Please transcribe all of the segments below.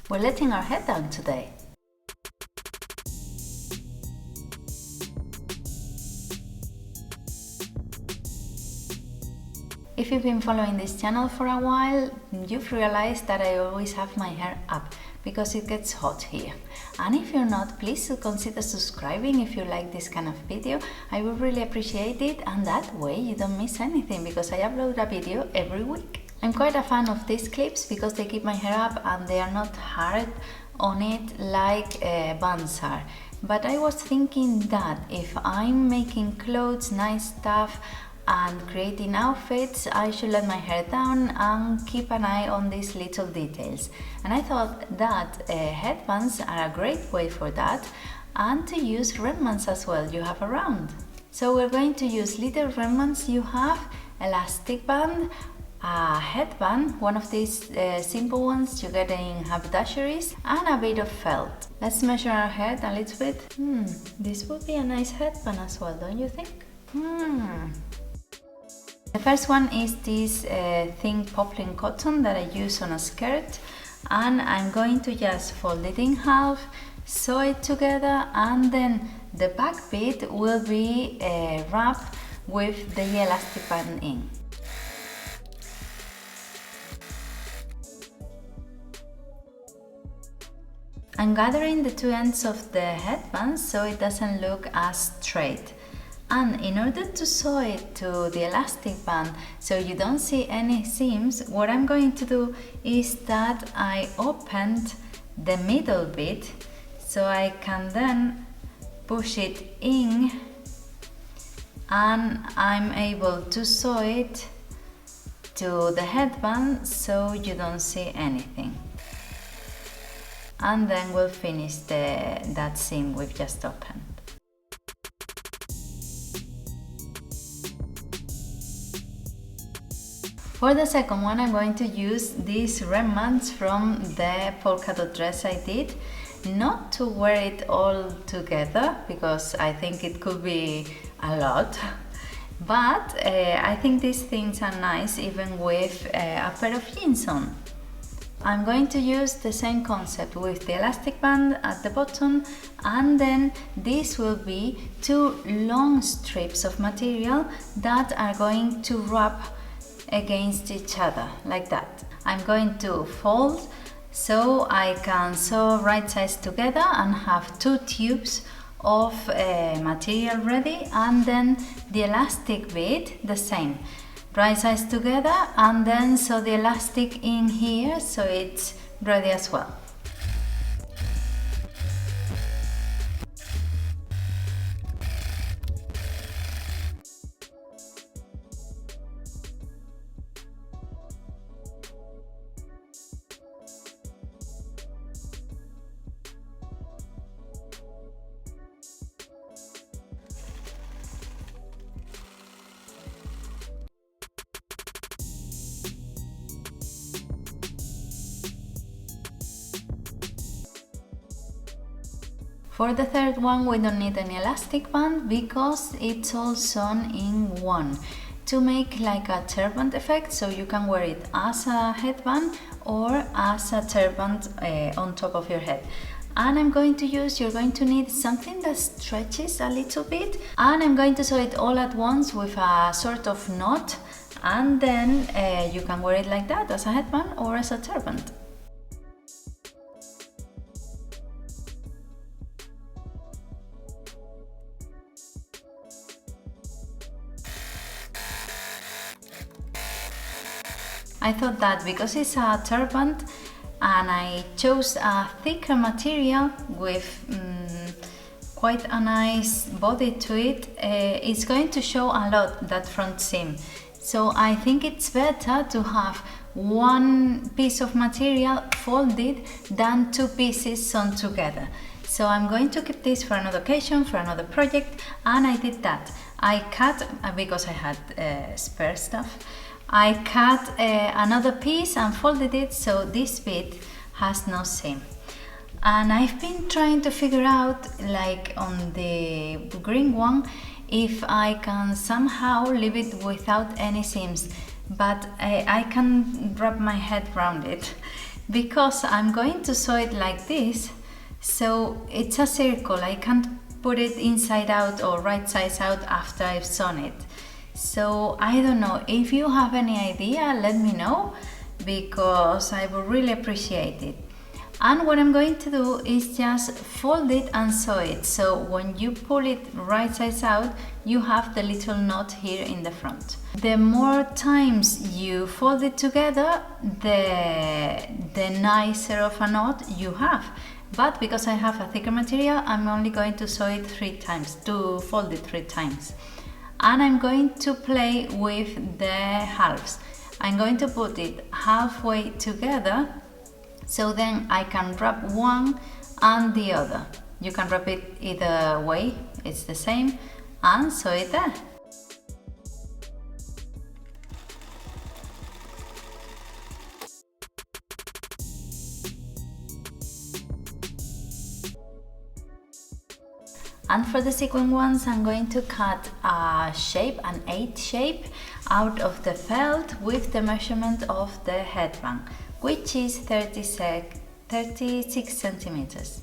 We're letting our head down today. If you've been following this channel for a while, you've realized that I always have my hair up because it gets hot here. And if you're not, please consider subscribing if you like this kind of video. I would really appreciate it, and that way you don't miss anything because I upload a video every week. I'm quite a fan of these clips because they keep my hair up and they are not hard on it like bands are. But I was thinking that if I'm making clothes, nice stuff, and creating outfits, I should let my hair down and keep an eye on these little details. And I thought that headbands are a great way for that, and to use remnants as well you have around. So we're going to use little remnants you have, elastic band, a headband, one of these simple ones you get in haberdasheries, and a bit of felt. Let's measure our head a little bit. This would be a nice headband as well, don't you think? The first one is this thin poplin cotton that I use on a skirt, and I'm going to just fold it in half, sew it together, and then the back bit will be wrapped with the elastic band in. I'm gathering the two ends of the headband so it doesn't look as straight. And in order to sew it to the elastic band so you don't see any seams, what I'm going to do is that I opened the middle bit so I can then push it in, and I'm able to sew it to the headband so you don't see anything. And then we'll finish that seam we've just opened. For the second one, I'm going to use these remnants from the polka dot dress I did. Not to wear it all together because I think it could be a lot, but I think these things are nice even with a pair of jeans on. I'm going to use the same concept with the elastic band at the bottom, and then this will be two long strips of material that are going to wrap against each other like that. I'm going to fold so I can sew right sides together and have two tubes of material ready, and then the elastic bit the same, right sides together, and then sew the elastic in here so it's ready as well. For the third one, we don't need any elastic band because it's all sewn in one to make like a turban effect, so you can wear it as a headband or as a turban on top of your head. And you're going to need something that stretches a little bit, and I'm going to sew it all at once with a sort of knot, and then you can wear it like that as a headband or as a turban. I thought that because it's a turban and I chose a thicker material with quite a nice body to it, it's going to show a lot that front seam. So I think it's better to have one piece of material folded than two pieces sewn together. So I'm going to keep this for another occasion, for another project, and I did that. I cut, because I had spare stuff, I cut another piece and folded it so this bit has no seam. And I've been trying to figure out, like on the green one, if I can somehow leave it without any seams, but I can wrap my head around it. because I'm going to sew it like this, so it's a circle. I can't put it inside out or right sides out after I've sewn it. So I don't know, if you have any idea, let me know, because I would really appreciate it. And what I'm going to do is just fold it and sew it, so when you pull it right sides out, you have the little knot here in the front. The more times you fold it together, the nicer of a knot you have. But because I have a thicker material, I'm only going to sew it 3 times, to fold it 3 times. And I'm going to play with the halves. I'm going to put it halfway together, so then I can wrap one and the other. You can wrap it either way, it's the same, and sew it there. And for the sequin ones, I'm going to cut a shape, an 8 shape, out of the felt with the measurement of the headband, which is 36 centimeters.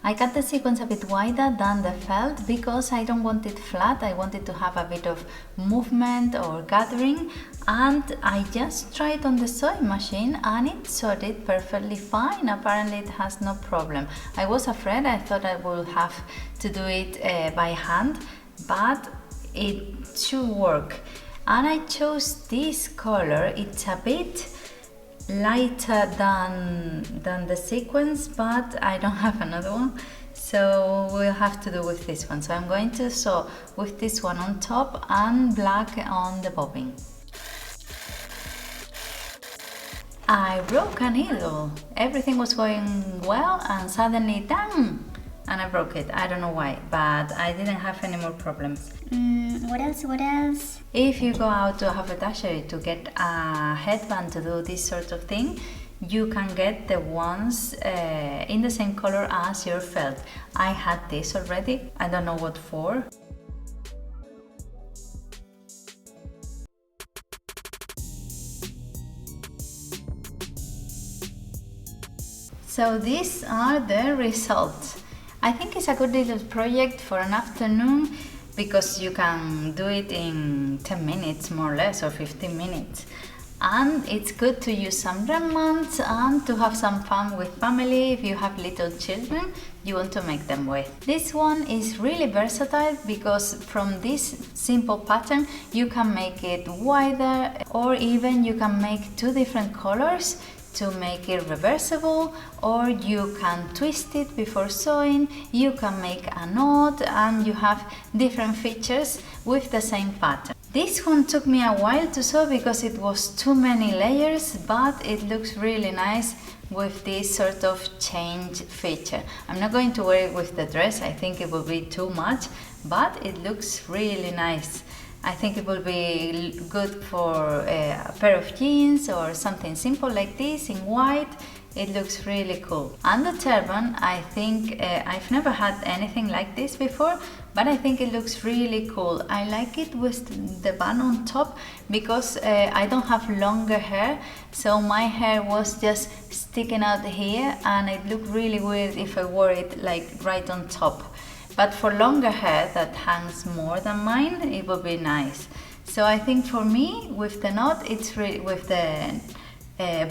I cut the sequins a bit wider than the felt because I don't want it flat, I want it to have a bit of movement or gathering, and I just tried on the sewing machine and it sewed it perfectly fine. Apparently it has no problem. I was afraid, I thought I would have to do it by hand, but it should work. And I chose this color, it's a bit lighter than the sequins, but I don't have another one, so we'll have to do with this one. So I'm going to sew with this one on top and black on the bobbin. I broke a needle. Everything was going well and suddenly dang! And I broke it. I don't know why, but I didn't have any more problems. What else? If you go out to a haberdashery to get a headband to do this sort of thing, you can get the ones in the same color as your felt. I had this already, I don't know what for. So these are the results. I think it's a good little project for an afternoon, because you can do it in 10 minutes more or less, or 15 minutes. And it's good to use some remnants and to have some fun with family. If you have little children, you want to make them with. This one is really versatile because from this simple pattern you can make it wider, or even you can make 2 different colors to make it reversible, or you can twist it before sewing, you can make a knot, and you have different features with the same pattern. This one took me a while to sew because it was too many layers, but it looks really nice with this sort of change feature. I'm not going to wear it with the dress, I think it will be too much, but it looks really nice. I think it will be good for a pair of jeans or something simple like this in white. It looks really cool. And the turban, I think I've never had anything like this before, but I think it looks really cool. I like it with the bun on top because I don't have longer hair, so my hair was just sticking out here and it looked really weird if I wore it like right on top. But for longer hair that hangs more than mine, it would be nice. So I think for me, with the knot, it's really, with the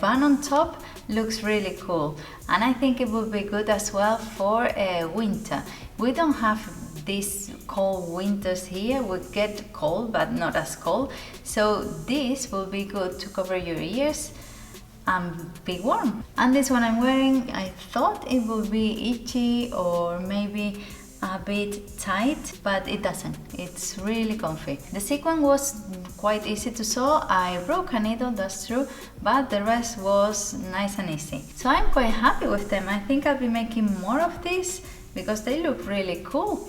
bun on top, looks really cool. And I think it would be good as well for winter. We don't have these cold winters here. We get cold, but not as cold. So this will be good to cover your ears and be warm. And this one I'm wearing, I thought it would be itchy or maybe a bit tight, but it doesn't. It's really comfy. The sequin was quite easy to sew. I broke a needle, that's true, but the rest was nice and easy. So I'm quite happy with them. I think I'll be making more of these because they look really cool.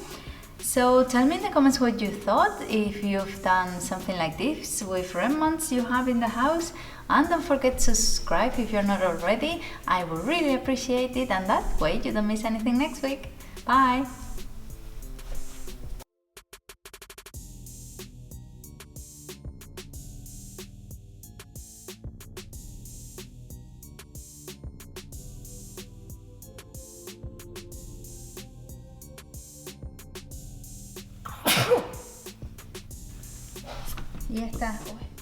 So tell me in the comments what you thought, if you've done something like this with remnants you have in the house, and don't forget to subscribe if you're not already. I would really appreciate it, and that way you don't miss anything next week. Bye! Y esta, uy,